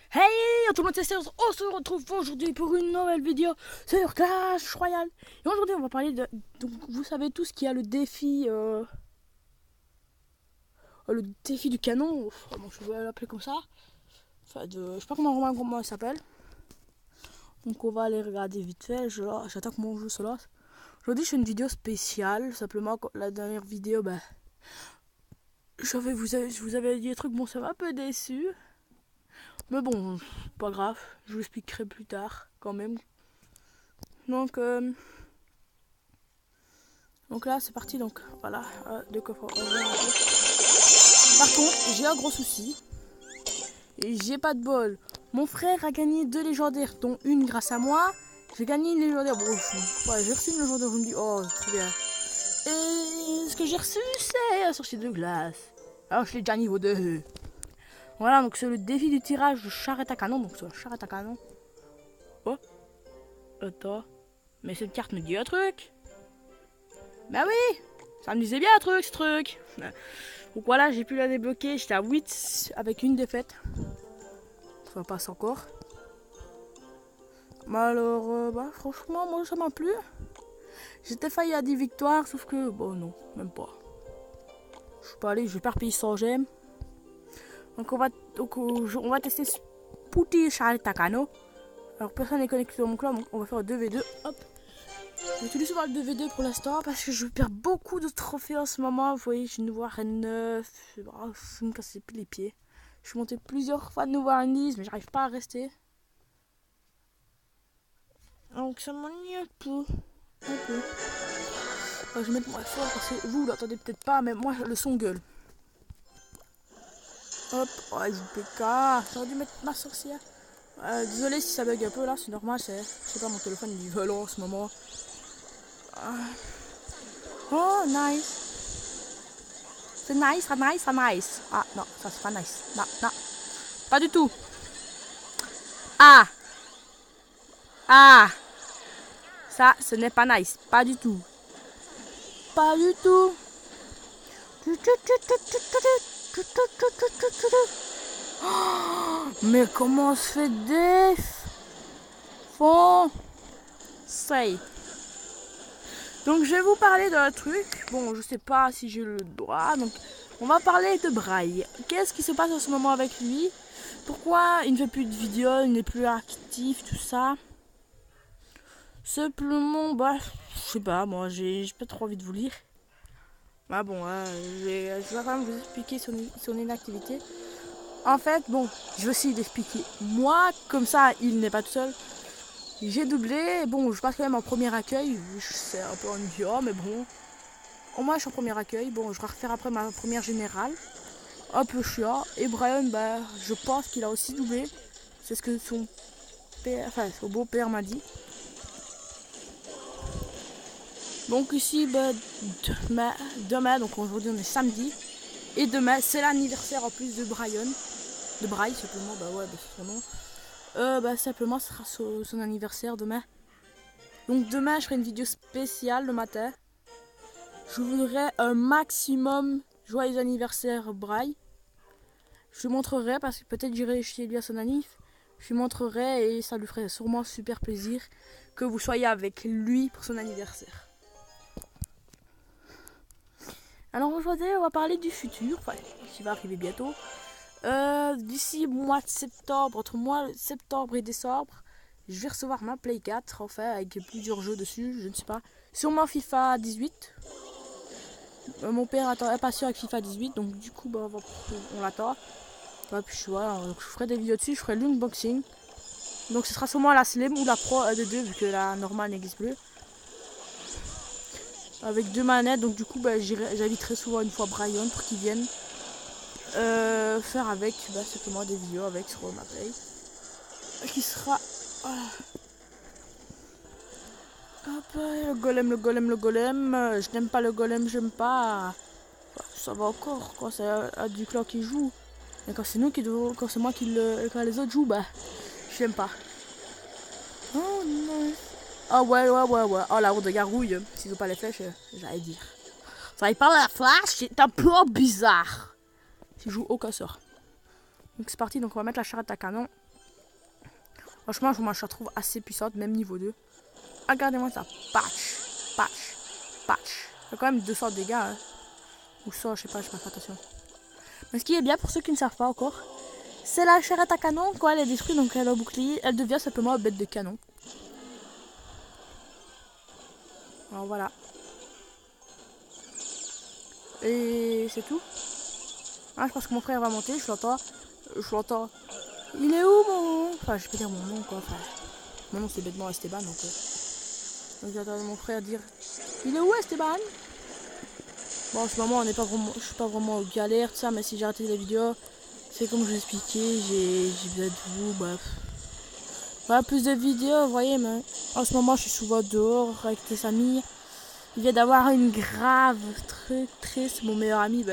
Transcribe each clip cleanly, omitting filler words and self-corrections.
Hey tout le monde, c'est Serge. On se retrouve aujourd'hui pour une nouvelle vidéo sur Clash Royale. Et aujourd'hui on va parler de... Donc vous savez tous qu'il y a le défi du canon. Bon, je vais l'appeler comme ça. Enfin, je sais pas comment il s'appelle. Donc on va aller regarder vite fait. J'attaque mon jeu Solas. Aujourd'hui je fais une vidéo spéciale. Simplement la dernière vidéo, je vous avais dit des trucs, bon ça m'a un peu déçu. Mais bon, pas grave, je vous expliquerai plus tard quand même. Donc là c'est parti, donc voilà, deux coffres. Par contre, j'ai un gros souci. Et j'ai pas de bol. Mon frère a gagné 2 légendaires, dont une grâce à moi. J'ai gagné une légendaire. Bon, j'ai reçu une légendaire, je me dis, oh, c'est trop bien. Et ce que j'ai reçu, c'est un sorcier de glace. Alors je l'ai déjà niveau 2. Voilà, donc c'est le défi du tirage de charrette à canon. Donc c'est un charrette à canon. Oh, attends. Mais cette carte me dit un truc. Bah oui, ça me disait bien un truc, ce truc. Donc voilà, j'ai pu la débloquer. J'étais à 8 avec une défaite. Ça passe encore. Mais alors, franchement, moi ça m'a plu. J'étais failli à 10 victoires, sauf que, bon, non, même pas. Je suis pas allé, je vais pas repayer sans gemme. Donc on va tester ce petit Charles Takano. Alors personne n'est connecté dans mon club, donc on va faire 2v2. Hop. J'utilise souvent le 2v2 pour l'instant parce que je perds beaucoup de trophées en ce moment. Vous voyez, je ne vois rien de neuf. Je me casse plus les pieds. Je suis monté plusieurs fois de nouveau à 10, mais j'arrive pas à rester. Donc ça m'ennuie un peu. Je vais mettre moins fort parce que vous l'entendez peut-être pas, mais moi le son gueule. Hop, oh, je PK. J'aurais dû mettre ma sorcière. Désolé si ça bug un peu là, c'est normal, je sais pas, mon téléphone il est violent en ce moment. Oh, nice. C'est nice, nice. Ah non, ça c'est pas nice. Non, non. Pas du tout. Ah. Ah. Ça, ce n'est pas nice. Pas du tout. Pas du tout. Oh, mais comment on se fait def? Fond. Say. Donc je vais vous parler d'un truc. Bon, je sais pas si j'ai le droit. Donc on va parler de Braille. Qu'est-ce qui se passe en ce moment avec lui? Pourquoi il ne fait plus de vidéos, il n'est plus actif, tout ça? Simplement, je sais pas, moi j'ai pas trop envie de vous lire. Bon, je vais quand même vous expliquer son inactivité. En fait, bon, je vais aussi l'expliquer. Moi, comme ça, il n'est pas tout seul. J'ai doublé, bon, je passe quand même en premier accueil. C'est un peu ennuyant, mais bon. Au moins, je suis en premier accueil. Bon, je vais refaire après ma première générale. Un peu chiant. Et Brian, je pense qu'il a aussi doublé. C'est ce que son beau-père m'a dit. Donc ici, demain, donc aujourd'hui on est samedi. Et demain, c'est l'anniversaire en plus de Brian. De Braille, simplement, c'est son nom. Simplement, ce sera son anniversaire demain. Donc demain, je ferai une vidéo spéciale le matin. Je voudrais un maximum joyeux anniversaire Braille. Je montrerai, parce que peut-être j'irai chez lui à son anniv. Je lui montrerai et ça lui ferait sûrement super plaisir que vous soyez avec lui pour son anniversaire. Alors aujourd'hui, on va parler du futur, qui va arriver bientôt. D'ici mois de septembre, entre mois de septembre et décembre, je vais recevoir ma Play 4, avec plusieurs jeux dessus, je ne sais pas. Sûrement FIFA 18. Mon père attend impatient avec FIFA 18, donc du coup, on l'attend. Puis donc je ferai des vidéos dessus, je ferai l'unboxing. Donc ce sera sûrement la Slim ou la Pro 1 de 2, vu que la normale n'existe plus. Avec 2 manettes, donc du coup, j'inviterai souvent une fois Brian pour qu'il vienne faire avec simplement des vidéos avec sur ma Play. Qui sera... Hop, le golem. Je n'aime pas le golem, j'aime pas. Ça va encore quand c'est à du clan qui joue. Et quand c'est nous qui devons, quand c'est moi qui quand les autres jouent, je l'aime pas. Oh non. Ah ouais. Oh la honte de garouille. S'ils ont pas les flèches, j'allais dire. Ça y parle à la flash, c'est un peu bizarre. S'ils jouent aucun sort. Donc c'est parti, donc on va mettre la charrette à canon. Franchement, moi je la trouve assez puissante, même niveau 2. Regardez-moi ça. Patch. Ça fait quand même 200 dégâts. Hein. Ou ça, je sais pas fait attention. Mais ce qui est bien pour ceux qui ne savent pas encore, c'est la charrette à canon. Quand elle est détruite, donc elle a bouclier, elle devient simplement une bête de canon. Alors voilà. Et c'est tout. Ah, je pense que mon frère va monter, je l'entends. Il est où mon... Enfin, je peux dire mon nom quoi. Enfin, mon nom c'est bêtement Esteban donc j'entends mon frère dire il est où Esteban? Bon en ce moment je suis pas vraiment en galère tout ça, mais si j'ai arrêté la vidéo, c'est comme je vous expliquais, j'ai besoin de vous, bref. Voilà plus de vidéos, vous voyez, mais en ce moment je suis souvent dehors avec des amis. Il vient d'avoir une grave truc triste, mon meilleur ami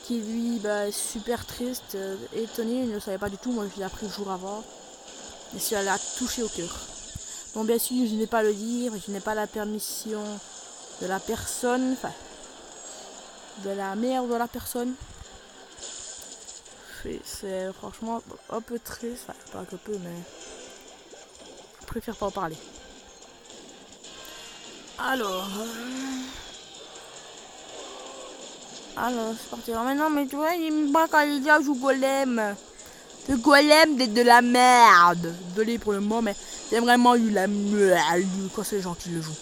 qui lui est super triste, étonné, il ne le savait pas du tout, moi je l'ai appris le jour avant. Mais ça l'a touché au cœur. Bon bien sûr je n'ai pas le dire, je n'ai pas la permission de la personne, enfin de la mère de la personne. C'est franchement un peu triste, enfin pas un peu mais je préfère pas en parler. Alors c'est parti. Alors maintenant mais tu vois il me bat quand il dit joue golem. Le golem de la merde. Désolé pour le mot mais c'est vraiment eu la merde quand c'est les gens qui le jouent.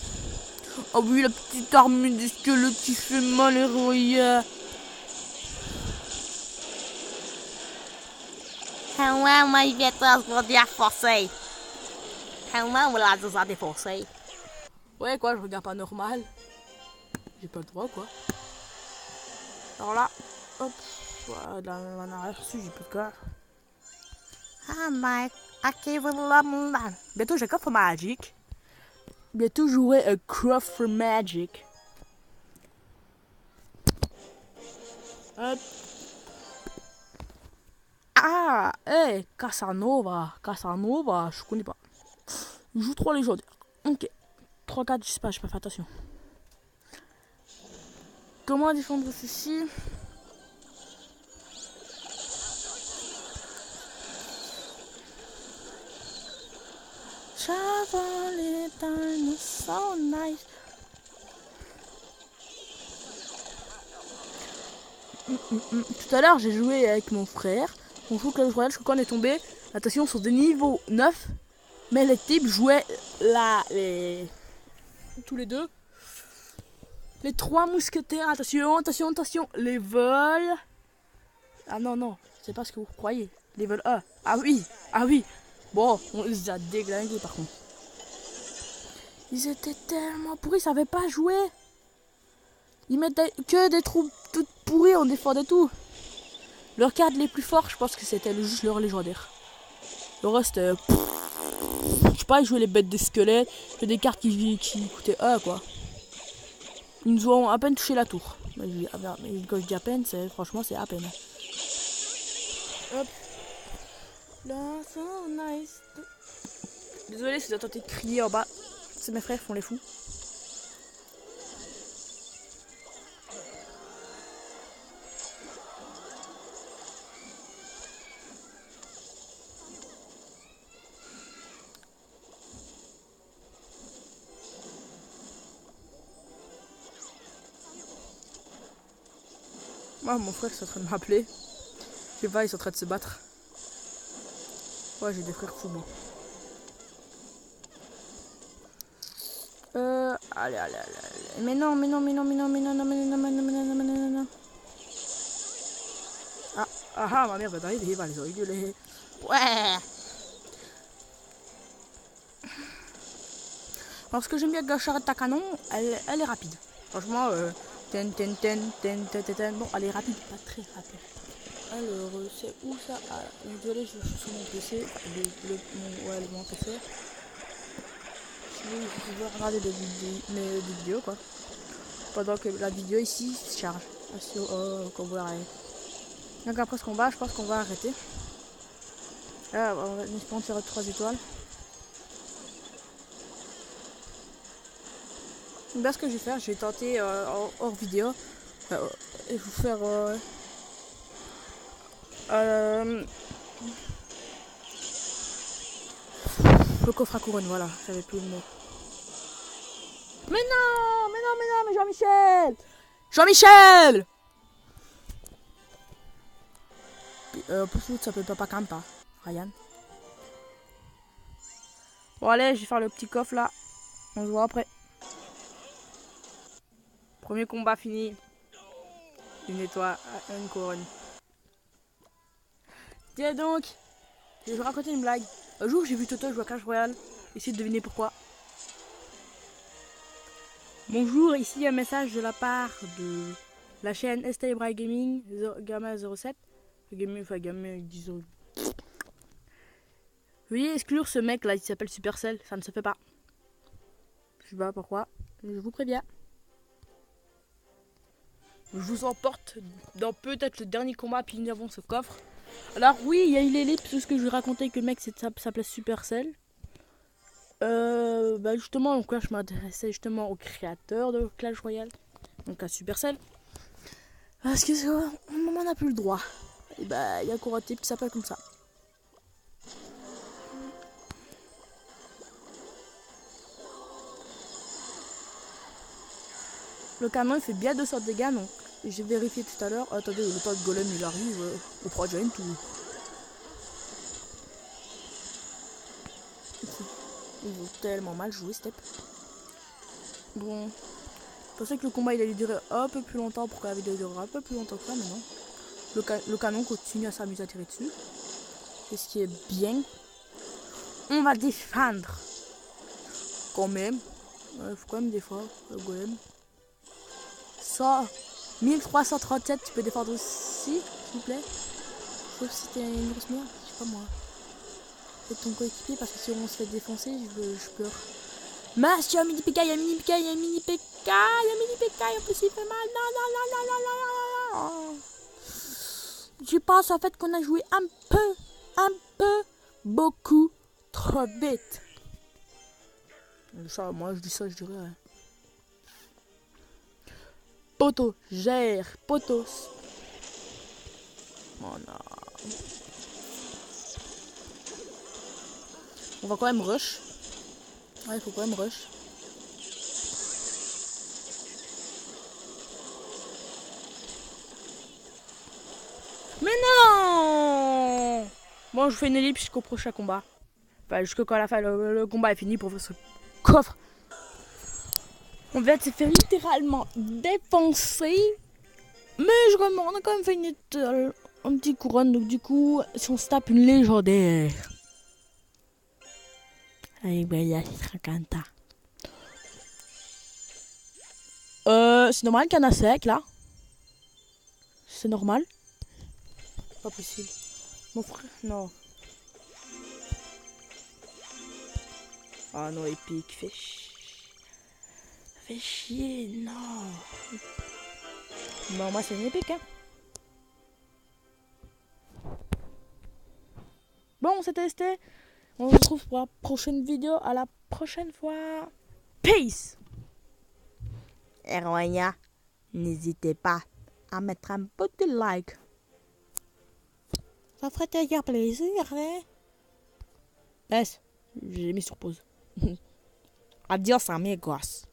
Oh oui la petite armure de squelette qui fait mal héroïen. Moi, je vais transporter forcé. Moi, voilà, je vais déforcer. Ouais quoi, je regarde pas normal. J'ai pas le droit quoi. Alors là, hop, voilà, dans la arrière dessus, j'ai plus de cœur. Ah, mais, ok, voilà, bientôt j'ai Craft for Magic. Bientôt jouer à Craft for Magic. Hop. Ah, hey, Casanova, je connais pas. Je joue 3 légendaires. Ok. 3-4, je sais pas fait attention. Comment défendre ceci? Travel time is so nice. Tout à l'heure, j'ai joué avec mon frère. On joue Clash Royale, je crois qu'on est tombé. Attention, sur des niveaux 9. Mais les types jouaient tous les deux. Les 3 mousquetaires, attention, les vols. Ah non, c'est pas ce que vous croyez. Les vols 1. Ah oui. Bon, on les a déglingués par contre. Ils étaient tellement pourris, ils savaient pas jouer. Ils mettaient que des troupes toutes pourries, on défendait tout. Leurs cartes les plus forts, je pense que c'était juste leur légendaire. Le reste, je sais pas, ils jouaient les bêtes des squelettes, des cartes qui coûtaient 1 quoi. Ils nous ont à peine touché la tour. Mais quand je dis à peine, franchement c'est à peine. Hop. Là, so nice. Désolé si vous entendez crier en bas. C'est mes frères font les fous. Moi, mon frère est en train de m'appeler. Je sais pas, ils sont en train de se battre. Ouais, j'ai des frères fous, moi. Allez. Mais non. Ah, ma mère va d'arriver, il va les rigoler. Ouais. Alors, ce que j'aime bien avec la charrette à canon, elle est rapide. Franchement, bon, elle est rapide, pas très rapide. Alors, c'est où ça? Ah, désolé, je suis sur mon PC. Mon PC. Je vais regarder mes vidéos quoi. Pendant que la vidéo ici se charge. Quand vous l'arrêtez. Donc après ce combat, je pense qu'on va arrêter. Là, on va espérer tirer 3 étoiles. Donc là, ce que je vais faire, je vais tenter hors vidéo. Et vous faire Le coffre à couronne, voilà, j'avais plus le mot. Mais non, mais Jean-Michel! Jean-Michel! Pour ça s'appelle Papa Campa, Ryan. Bon allez, je vais faire le petit coffre là. On se voit après. Premier combat fini. Une étoile, une couronne. Tiens donc, je vais vous raconter une blague. Un jour j'ai vu Toto jouer à Clash Royale. Essayez de deviner pourquoi. Bonjour, ici un message de la part de la chaîne STBra Gaming, Gamma 07. Gaming, disons. Veuillez exclure ce mec là, il s'appelle Supercell, ça ne se fait pas. Je sais pas pourquoi, je vous préviens. Je vous emporte dans peut-être le dernier combat, puis nous avons ce coffre. Alors oui, il y a eu l'ellipse, tout ce que je vous racontais que le mec s'appelait Supercell. Justement, donc là je m'adressais justement au créateur de Clash Royale, donc à Supercell. Parce que on n'en a plus le droit. Et bah, il y a encore un type qui s'appelle comme ça. Le canon il fait bien 200 dégâts, donc j'ai vérifié tout à l'heure. Attendez, le temps de golem il arrive au projet tout. Ils ont tellement mal joué, Step. Bon, je pensais que le combat il allait durer un peu plus longtemps, pour que la vidéo durera un peu plus longtemps que ça, mais non. Le canon continue à s'amuser à tirer dessus. C'est ce qui est bien. On va défendre. Quand même. Il faut quand même défendre le golem. Ça, 1337, tu peux défendre aussi, s'il vous plaît. Sauf si t'es une grosse merde, je sais pas moi. C'est ton coéquipier parce que si on se fait défoncer, je pleure. Mas, il y a un mini PK, il y a un mini PK, il y a un mini PK, il y a un mini PK, en plus il fait mal. Non. Je pense en fait qu'on a joué un peu, beaucoup, trop vite. Ça, moi je dis ça, je dirais. Poto, gère, potos. Oh non. On va quand même rush. Ouais, il faut quand même rush. Mais non! Bon, je fais une ellipse jusqu'au prochain combat. Enfin, jusqu'à quand la fin, le combat est fini pour ce coffre. On vient de se faire littéralement défoncer. Mais je remets, on a quand même fait un petit couronne. Donc du coup, si on se tape une légendaire. Allez, ben, il y a Tracanta. C'est normal qu'il y en a sec là. C'est normal. Pas possible. Mon frère, non. Ah non, épique, fait chier, non. Bon, moi c'est une épique, hein. Bon, c'est testé. On se retrouve pour la prochaine vidéo. À la prochaine fois. Peace. Héroïna, n'hésitez pas à mettre un petit like. Ça ferait te dire plaisir, hein? Laisse, j'ai mis sur pause. Adios, amigos.